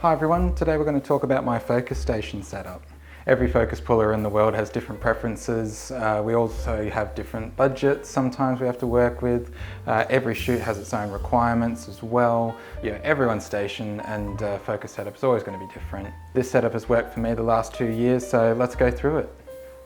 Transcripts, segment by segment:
Hi everyone, today we're going to talk about my focus station setup. Every focus puller in the world has different preferences. We also have different budgets sometimes we have to work with. Every shoot has its own requirements as well. Everyone's station and focus setup is always going to be different. This setup has worked for me the last 2 years, so let's go through it.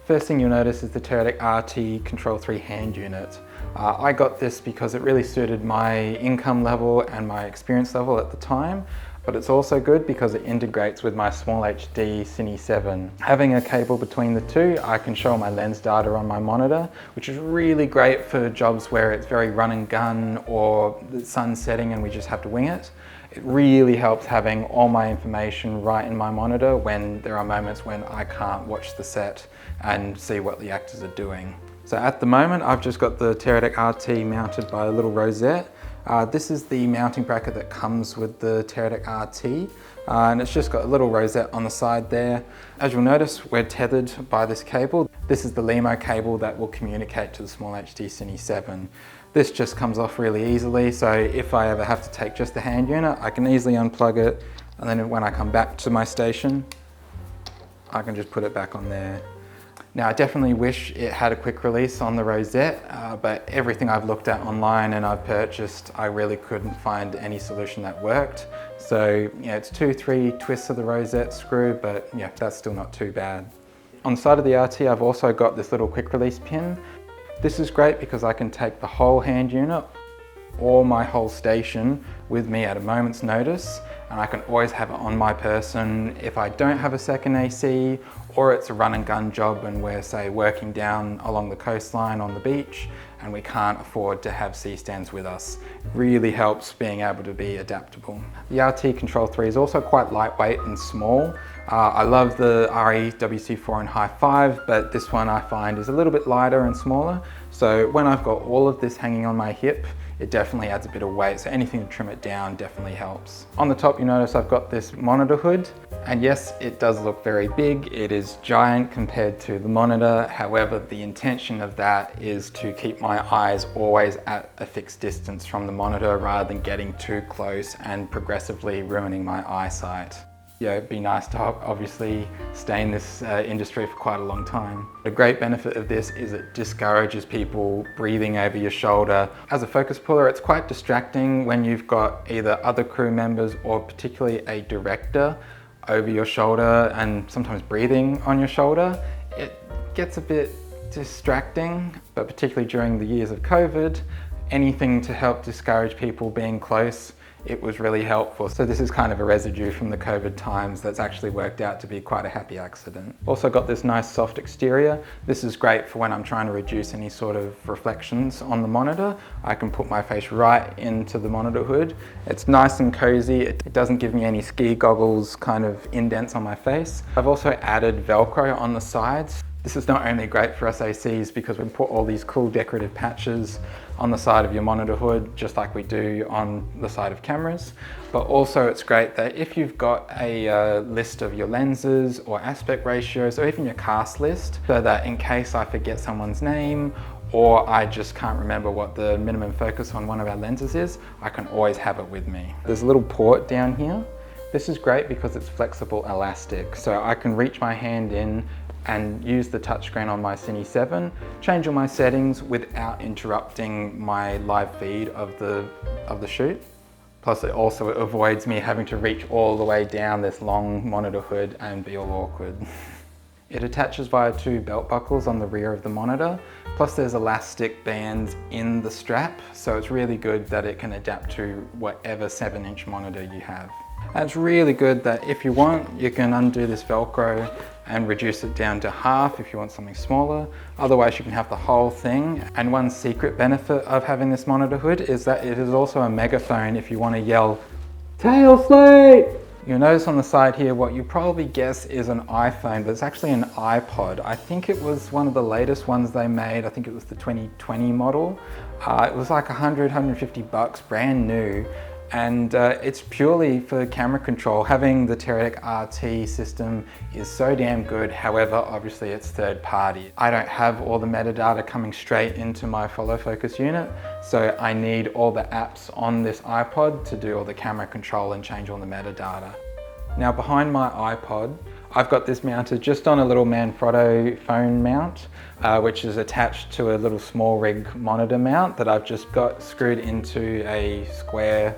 First thing you'll notice is the Teradek CTRL.3 hand unit. I got this because it really suited my income level and my experience level at the time, but it's also good because it integrates with my SmallHD Cine 7. Having a cable between the two, I can show my lens data on my monitor, which is really great for jobs where it's very run and gun or the sun's setting and we just have to wing it. It really helps having all my information right in my monitor when there are moments when I can't watch the set and see what the actors are doing. So at the moment, I've just got the Teradek RT mounted by a little rosette. This is the mounting bracket that comes with the Teradek RT, and it's just got a little rosette on the side there. As you'll notice, we're tethered by this cable. This is the LEMO cable that will communicate to the SmallHD Cine 7. This just comes off really easily, so if I ever have to take just the hand unit, I can easily unplug it, and then when I come back to my station, I can just put it back on there. Now, I definitely wish it had a quick release on the rosette, but everything I've looked at online and I've purchased, I really couldn't find any solution that worked. So, it's 2-3 twists of the rosette screw, but that's still not too bad. On the side of the RT, I've also got this little quick release pin. This is great because I can take the whole hand unit or my whole station with me at a moment's notice, and I can always have it on my person if I don't have a second AC or it's a run and gun job and we're, say, working down along the coastline on the beach and we can't afford to have C-stands with us. It really helps being able to be adaptable. The RT CTRL.3 is also quite lightweight and small. I love the RE WC4 and High 5, but this one I find is a little bit lighter and smaller. So when I've got all of this hanging on my hip, it definitely adds a bit of weight, so anything to trim it down definitely helps. On the top, you notice I've got this monitor hood, and yes, it does look very big. It is giant compared to the monitor. However, the intention of that is to keep my eyes always at a fixed distance from the monitor rather than getting too close and progressively ruining my eyesight. It'd be nice to obviously stay in this industry for quite a long time. A great benefit of this is it discourages people breathing over your shoulder. As a focus puller, it's quite distracting when you've got either other crew members or particularly a director over your shoulder and sometimes breathing on your shoulder. It gets a bit distracting, but particularly during the years of COVID, anything to help discourage people being close, it was really helpful. So this is kind of a residue from the COVID times that's actually worked out to be quite a happy accident. Also got this nice soft exterior. This is great for when I'm trying to reduce any sort of reflections on the monitor. I can put my face right into the monitor hood. It's nice and cozy. It doesn't give me any ski goggles kind of indents on my face. I've also added Velcro on the sides. This is not only great for us ACs because we put all these cool decorative patches on the side of your monitor hood, just like we do on the side of cameras, but also it's great that if you've got a list of your lenses or aspect ratios or even your cast list, so that in case I forget someone's name or I just can't remember what the minimum focus on one of our lenses is, I can always have it with me. There's a little port down here. This is great because it's flexible elastic, so I can reach my hand in and use the touchscreen on my Cine 7, change all my settings without interrupting my live feed of the shoot. Plus it also avoids me having to reach all the way down this long monitor hood and be all awkward. It attaches via 2 belt buckles on the rear of the monitor, plus there's elastic bands in the strap, so it's really good that it can adapt to whatever 7-inch monitor you have. And it's really good that if you want, you can undo this Velcro and reduce it down to half if you want something smaller. Otherwise, you can have the whole thing. And one secret benefit of having this monitor hood is that it is also a megaphone if you want to yell, "Tail slate!" You'll notice on the side here what you probably guess is an iPhone, but it's actually an iPod. I think it was one of the latest ones they made. I think it was the 2020 model. It was like 100, 150 bucks, brand new. And it's purely for camera control. Having the Teradek RT system is so damn good. However, obviously it's third party. I don't have all the metadata coming straight into my follow focus unit, so I need all the apps on this iPod to do all the camera control and change all the metadata. Now behind my iPod, I've got this mounted just on a little Manfrotto phone mount, which is attached to a little SmallRig monitor mount that I've just got screwed into a square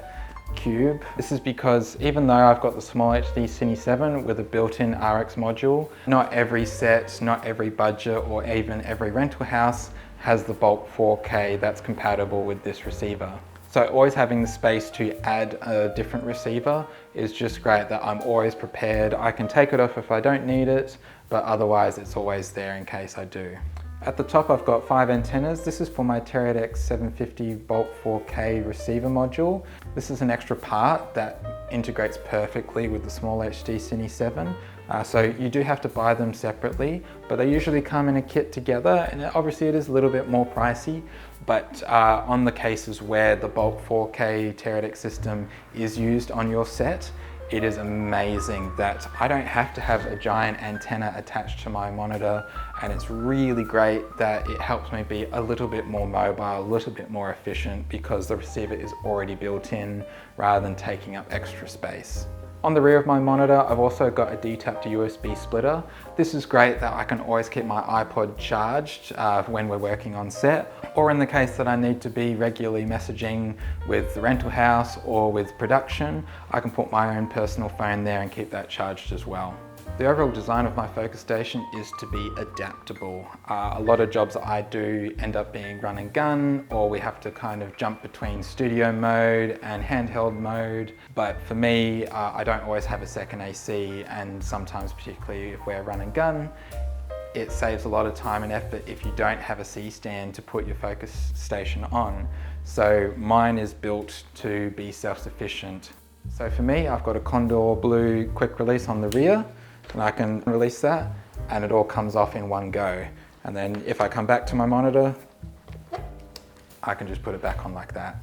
cube. This is because even though I've got the SmallHD Cine 7 with a built-in RX module, not every set, not every budget, or even every rental house has the bulk 4K that's compatible with this receiver. So always having the space to add a different receiver is just great, that I'm always prepared. I can take it off if I don't need it, but otherwise it's always there in case I do. At the top I've got 5 antennas. This is for my Teradek 750 bulk 4K receiver module. This is an extra part that integrates perfectly with the SmallHD Cine 7. So you do have to buy them separately, but they usually come in a kit together, and obviously it is a little bit more pricey, but on the cases where the bulk 4K Teradek system is used on your set, it is amazing that I don't have to have a giant antenna attached to my monitor, and it's really great that it helps me be a little bit more mobile, a little bit more efficient, because the receiver is already built in rather than taking up extra space. On the rear of my monitor, I've also got a D-tap to USB splitter. This is great that I can always keep my iPod charged when we're working on set, or in the case that I need to be regularly messaging with the rental house or with production, I can put my own personal phone there and keep that charged as well. The overall design of my focus station is to be adaptable. A lot of jobs that I do end up being run and gun, or we have to kind of jump between studio mode and handheld mode. But for me, I don't always have a second AC, and sometimes, particularly if we're run and gun, it saves a lot of time and effort if you don't have a C-stand to put your focus station on. So mine is built to be self-sufficient. So for me, I've got a Condor Blue quick release on the rear, and I can release that and it all comes off in one go. And then if I come back to my monitor, I can just put it back on like that.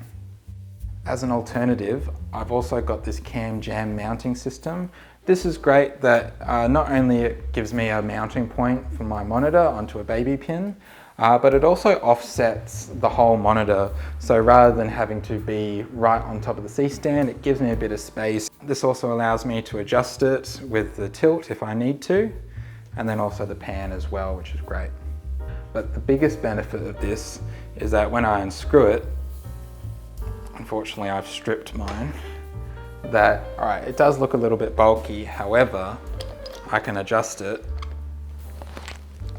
As an alternative, I've also got this CamJam mounting system. This is great that not only it gives me a mounting point for my monitor onto a baby pin, but it also offsets the whole monitor. So rather than having to be right on top of the C-stand, it gives me a bit of space. This also allows me to adjust it with the tilt if I need to, and then also the pan as well, which is great. But the biggest benefit of this is that when I unscrew it, unfortunately I've stripped mine, that, all right, it does look a little bit bulky, however, I can adjust it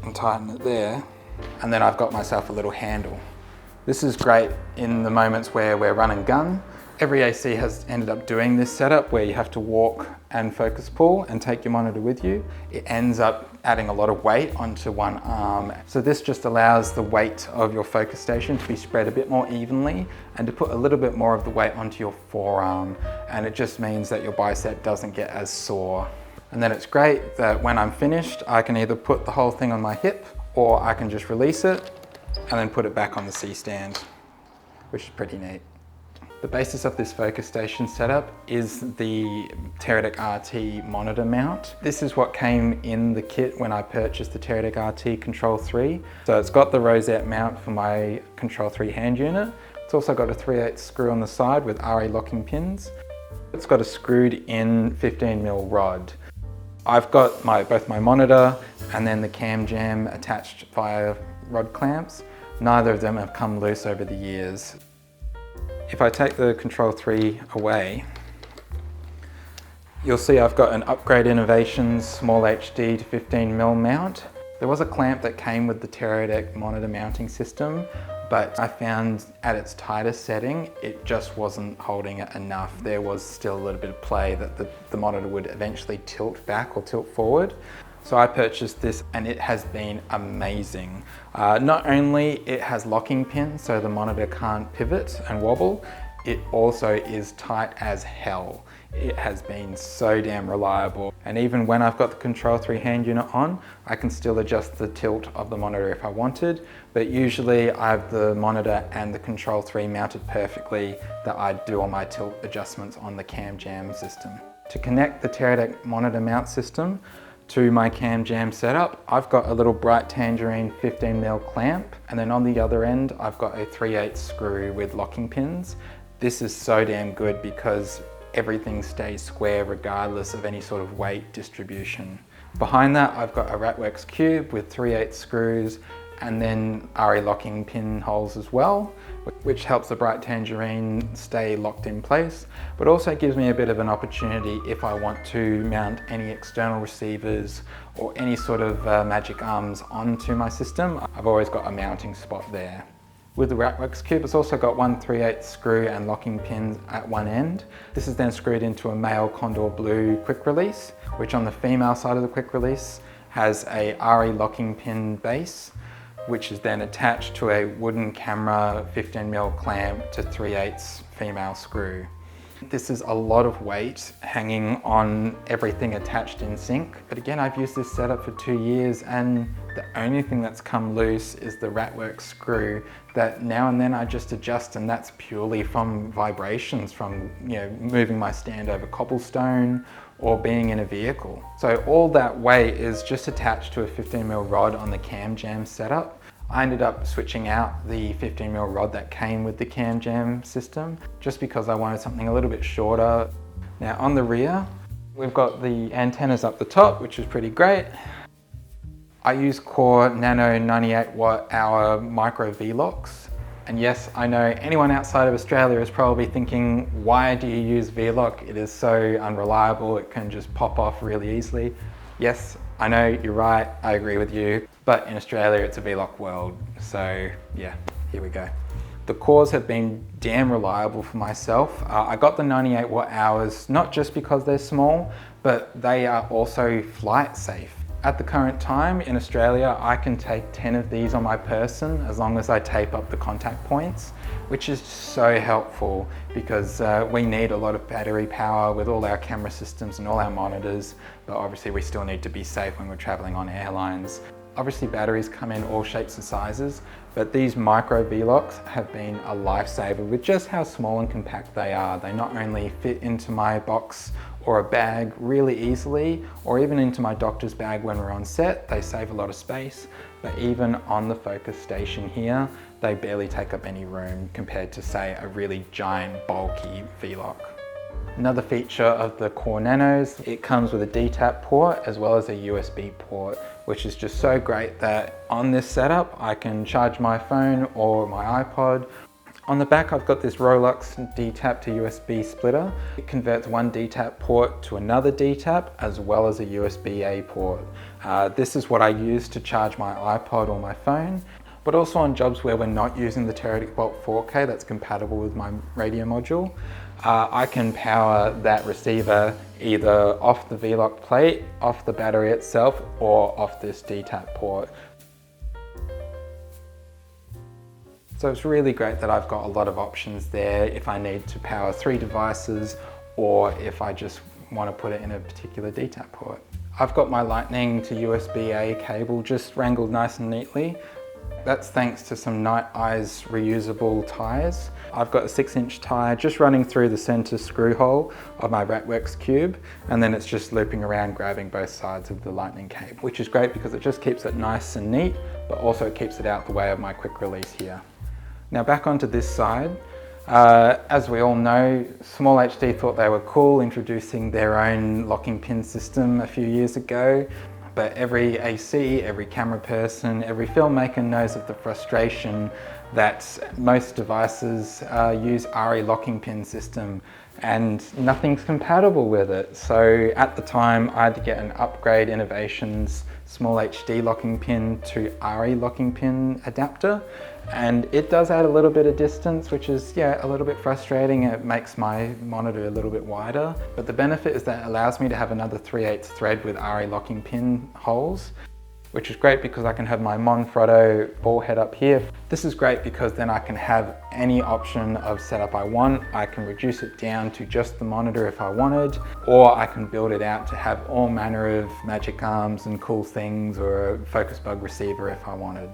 and tighten it there, and then I've got myself a little handle. This is great in the moments where we're run and gun. Every AC has ended up doing this setup where you have to walk and focus pull and take your monitor with you. It ends up adding a lot of weight onto one arm. So this just allows the weight of your focus station to be spread a bit more evenly and to put a little bit more of the weight onto your forearm. And it just means that your bicep doesn't get as sore. And then it's great that when I'm finished, I can either put the whole thing on my hip, or I can just release it and then put it back on the C-stand, which is pretty neat. The basis of this focus station setup is the Teradek RT monitor mount. This is what came in the kit when I purchased the Teradek RT Control 3. So it's got the rosette mount for my Control 3 hand unit. It's also got a 3/8 screw on the side with RA locking pins. It's got a screwed in 15mm rod. I've got both my monitor and then the CamJam attached via rod clamps. Neither of them have come loose over the years. If I take the Control 3 away, you'll see I've got an Upgrade Innovations SmallHD to 15mm mount. There was a clamp that came with the Teradek monitor mounting system, but I found at its tightest setting, it just wasn't holding it enough. There was still a little bit of play that the monitor would eventually tilt back or tilt forward. So I purchased this and it has been amazing. Not only it has locking pins so the monitor can't pivot and wobble, it also is tight as hell. It has been so damn reliable. And even when I've got the Control 3 hand unit on, I can still adjust the tilt of the monitor if I wanted, but usually I have the monitor and the Control 3 mounted perfectly that I do all my tilt adjustments on the CamJam system. To connect the Teradek monitor mount system to my CamJam setup, I've got a little bright tangerine 15mm clamp, and then on the other end, I've got a 3/8 screw with locking pins. This is so damn good because everything stays square regardless of any sort of weight distribution. Behind that, I've got a Ratworks cube with 3/8 screws and then RE locking pin holes as well, which helps the bright tangerine stay locked in place, but also gives me a bit of an opportunity if I want to mount any external receivers or any sort of magic arms onto my system. I've always got a mounting spot there. With the Ratworks cube, it's also got one 3/8 screw and locking pin at one end. This is then screwed into a male Condor Blue quick release, which on the female side of the quick release has a RE locking pin base, which is then attached to a wooden camera 15mm clamp to 3/8 female screw. This is a lot of weight hanging on everything attached in sync. But again, I've used this setup for 2 years and the only thing that's come loose is the Ratworks screw that now and then I just adjust, and that's purely from vibrations from moving my stand over cobblestone or being in a vehicle. So all that weight is just attached to a 15mm rod on the CamJam setup. I ended up switching out the 15mm rod that came with the CamJam system just because I wanted something a little bit shorter. Now on the rear, we've got the antennas up the top, which is pretty great. I use Core Nano 98Wh micro V-locks. And yes, I know anyone outside of Australia is probably thinking, why do you use V-lock? It is so unreliable, it can just pop off really easily. Yes, I know, you're right, I agree with you, but in Australia it's a V-lock world, so yeah, here we go. The cores have been damn reliable for myself. I got the 98Wh not just because they're small, but they are also flight safe. At the current time in Australia, I can take 10 of these on my person as long as I tape up the contact points, which is so helpful because we need a lot of battery power with all our camera systems and all our monitors, but obviously we still need to be safe when we're traveling on airlines. Obviously batteries come in all shapes and sizes, but these micro V-locks have been a lifesaver with just how small and compact they are. They not only fit into my box or a bag really easily, or even into my doctor's bag when we're on set. They save a lot of space, but even on the focus station here, they barely take up any room compared to, say, a really giant, bulky V-lock. Another feature of the Core Nanos, it comes with a DTAP port as well as a USB port, which is just so great that on this setup, I can charge my phone or my iPod. On the back, I've got this Rolux DTAP to USB splitter. It converts one DTAP port to another DTAP as well as a USB-A port. This is what I use to charge my iPod or my phone, but also on jobs where we're not using the Teradek Bolt 4K that's compatible with my radio module. I can power that receiver either off the V-lock plate, off the battery itself, or off this DTAP port. So it's really great that I've got a lot of options there if I need to power 3 devices or if I just want to put it in a particular DTAP port. I've got my Lightning to USB-A cable just wrangled nice and neatly. That's thanks to some Nite reusable ties. I've got a 6-inch tie just running through the center screw hole of my Ratworks cube, and then it's just looping around grabbing both sides of the Lightning cable, which is great because it just keeps it nice and neat, but also keeps it out the way of my quick release here. Now back onto this side. As we all know, SmallHD thought they were cool introducing their own locking pin system a few years ago. But every AC, every camera person, every filmmaker knows of the frustration that most devices use RE locking pin system and nothing's compatible with it. So at the time, I had to get an Upgrade Innovations SmallHD locking pin to RE locking pin adapter. And it does add a little bit of distance, which is, yeah, a little bit frustrating. It makes my monitor a little bit wider. But the benefit is that it allows me to have another 3/8 thread with RE locking pin holes, which is great because I can have my Monfrotto ball head up here. This is great because then I can have any option of setup I want. I can reduce it down to just the monitor if I wanted, or I can build it out to have all manner of magic arms and cool things, or a focus bug receiver if I wanted.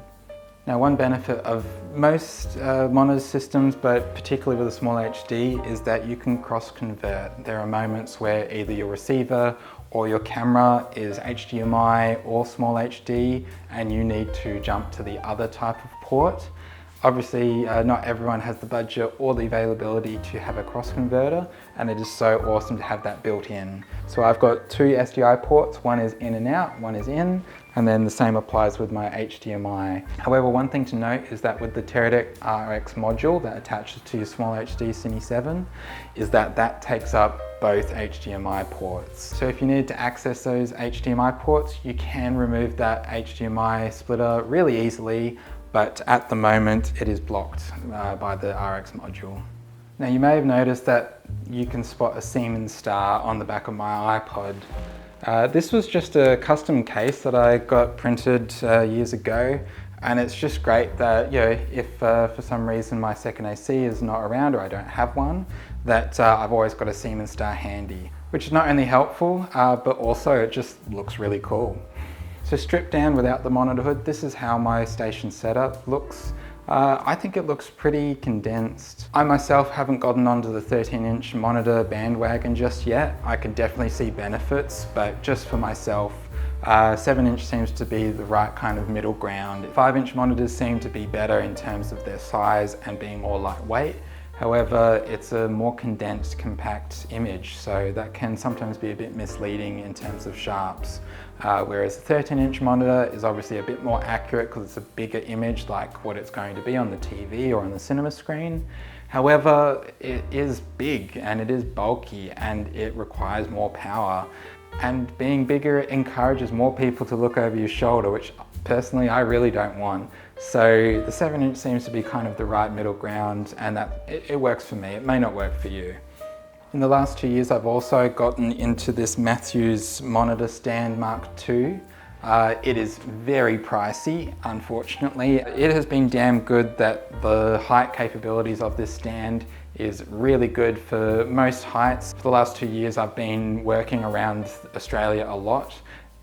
Now, one benefit of most monitor systems, but particularly with a SmallHD, is that you can cross-convert. There are moments where either your receiver or your camera is HDMI or SmallHD and you need to jump to the other type of port. Obviously, not everyone has the budget or the availability to have a cross converter, and it is so awesome to have that built in. So I've got two SDI ports, one is in and out, one is in, and then the same applies with my HDMI. However, one thing to note is that with the Teradek RX module that attaches to your SmallHD Cine 7, is that that takes up both HDMI ports. So if you need to access those HDMI ports, you can remove that HDMI splitter really easily, but at the moment it is blocked by the RX module. Now you may have noticed that you can spot a Siemens Star on the back of my iPod. This was just a custom case that I got printed years ago, and it's just great that, you know, if for some reason my second AC is not around or I don't have one, that I've always got a Siemens Star handy, which is not only helpful, but also it just looks really cool. So stripped down without the monitor hood, this is how my station setup looks. I think it looks pretty condensed. I myself haven't gotten onto the 13-inch monitor bandwagon just yet. I can definitely see benefits, but just for myself, 7-inch seems to be the right kind of middle ground. 5-inch monitors seem to be better in terms of their size and being more lightweight. However, it's a more condensed, compact image, so that can sometimes be a bit misleading in terms of sharps. Whereas a 13-inch monitor is obviously a bit more accurate because it's a bigger image like what it's going to be on the TV or on the cinema screen. However, it is big and it is bulky and it requires more power. And being bigger encourages more people to look over your shoulder, which personally I really don't want. So the 7-inch seems to be kind of the right middle ground, and that it works for me. It may not work for you. In the last 2 years, I've also gotten into this Matthews Monitor Stand Mark II. It is very pricey, unfortunately. It has been damn good that the height capabilities of this stand is really good for most heights. For the last 2 years, I've been working around Australia a lot.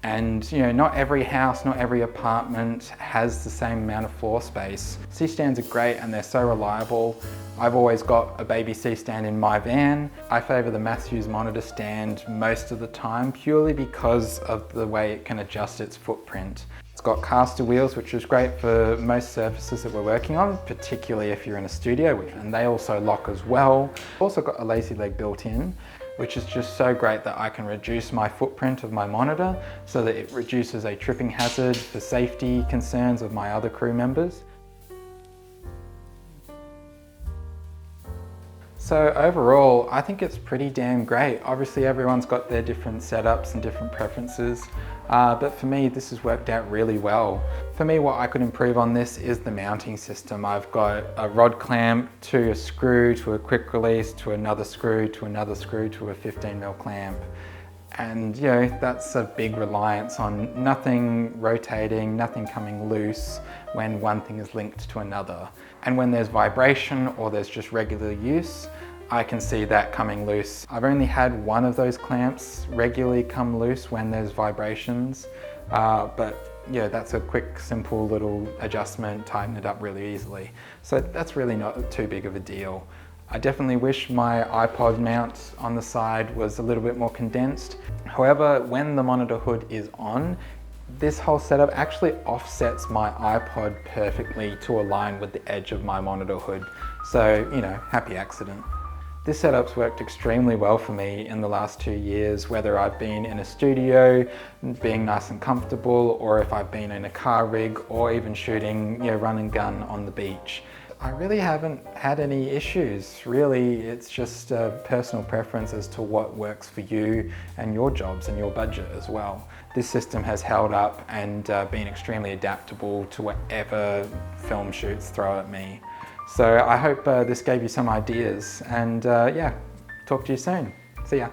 And you know, not every house, not every apartment has the same amount of floor space. C-stands are great and they're so reliable. I've always got a baby C-stand in my van. I favour the Matthews monitor stand most of the time purely because of the way it can adjust its footprint. It's got caster wheels, which is great for most surfaces that we're working on, particularly if you're in a studio, and they also lock as well. Also got a lazy leg built in, which is just so great that I can reduce my footprint of my monitor so that it reduces a tripping hazard for safety concerns of my other crew members. So overall, I think it's pretty damn great. Obviously everyone's got their different setups and different preferences, but for me this has worked out really well. For me, what I could improve on this is the mounting system. I've got a rod clamp to a screw to a quick release to another screw to another screw to a 15mm clamp. And you know, that's a big reliance on nothing rotating, nothing coming loose when one thing is linked to another. And when there's vibration or there's just regular use, I can see that coming loose. I've only had one of those clamps regularly come loose when there's vibrations, but yeah, that's a quick, simple little adjustment, tighten it up really easily. So that's really not too big of a deal. I definitely wish my iPod mount on the side was a little bit more condensed. However, when the monitor hood is on, this whole setup actually offsets my iPod perfectly to align with the edge of my monitor hood. So, you know, happy accident. This setup's worked extremely well for me in the last 2 years, whether I've been in a studio, being nice and comfortable, or if I've been in a car rig, or even shooting, you know, run and gun on the beach. I really haven't had any issues. Really, it's just a personal preference as to what works for you and your jobs and your budget as well. This system has held up and been extremely adaptable to whatever film shoots throw at me. So I hope this gave you some ideas, and yeah, talk to you soon. See ya.